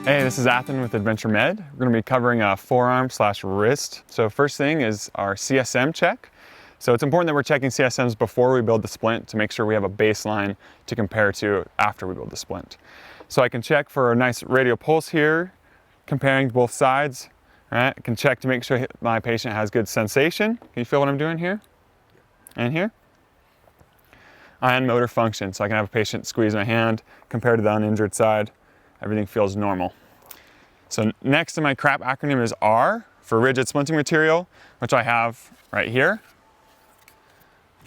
Hey, this is Athen with Adventure Med. We're going to be covering a forearm/wrist. So first thing is our CSM check. So it's important that we're checking CSMs before we build the splint to make sure we have a baseline to compare to after we build the splint. So I can check for a nice radial pulse here, comparing both sides. All right, I can check to make sure my patient has good sensation. Can you feel what I'm doing here and here? And motor function. So I can have a patient squeeze my hand compared to the uninjured side. Everything feels normal. So next in my CRAP acronym is R for rigid splinting material, which I have right here.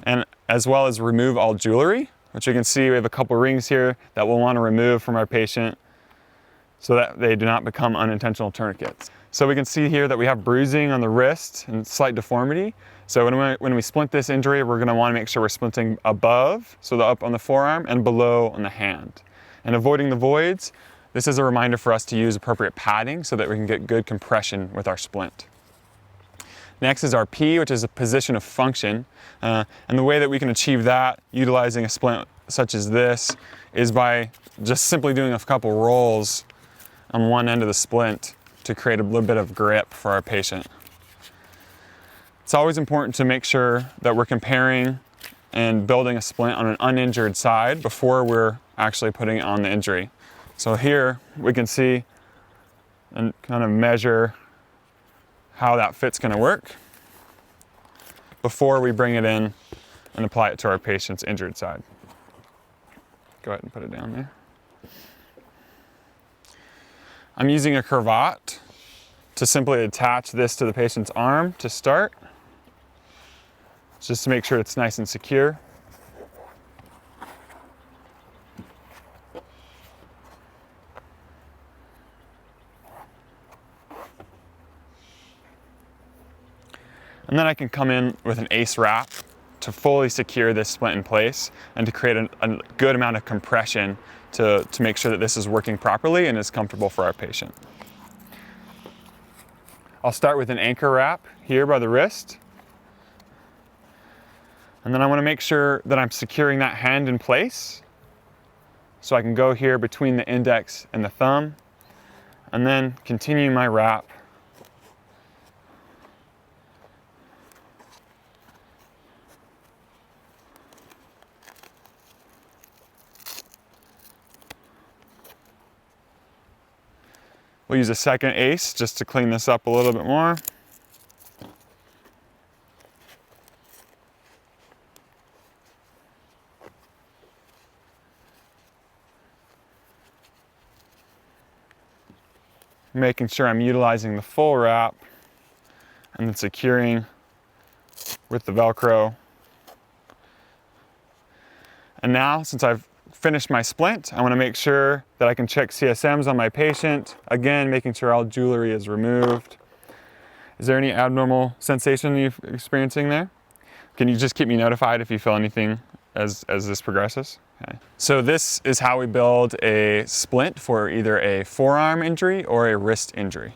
And as well as remove all jewelry, which you can see we have a couple rings here that we'll want to remove from our patient so that they do not become unintentional tourniquets. So we can see here that we have bruising on the wrist and slight deformity. So when we splint this injury, we're going to want to make sure we're splinting above, so up on the forearm, and below on the hand. And avoiding the voids, this is a reminder for us to use appropriate padding so that we can get good compression with our splint. Next is our P, which is a position of function. And the way that we can achieve that, utilizing a splint such as this, is by just simply doing a couple rolls on one end of the splint to create a little bit of grip for our patient. It's always important to make sure that we're comparing and building a splint on an uninjured side before we're actually putting on the injury. So here we can see and kind of measure how that fit's going to work before we bring it in and apply it to our patient's injured side. Go ahead and put it down there. I'm using a cravat to simply attach this to the patient's arm to start, just to make sure it's nice and secure. And then I can come in with an ACE wrap to fully secure this splint in place and to create a good amount of compression to make sure that this is working properly and is comfortable for our patient. I'll start with an anchor wrap here by the wrist. And then I want to make sure that I'm securing that hand in place. So I can go here between the index and the thumb and then continue my wrap. We'll use a second ACE just to clean this up a little bit more. Making sure I'm utilizing the full wrap and then securing with the Velcro. And now, since I've finished my splint, I want to make sure that I can check CSMs on my patient. Again, making sure all jewelry is removed. Is there any abnormal sensation you're experiencing there? Can you just keep me notified if you feel anything as this progresses? Okay. So this is how we build a splint for either a forearm injury or a wrist injury.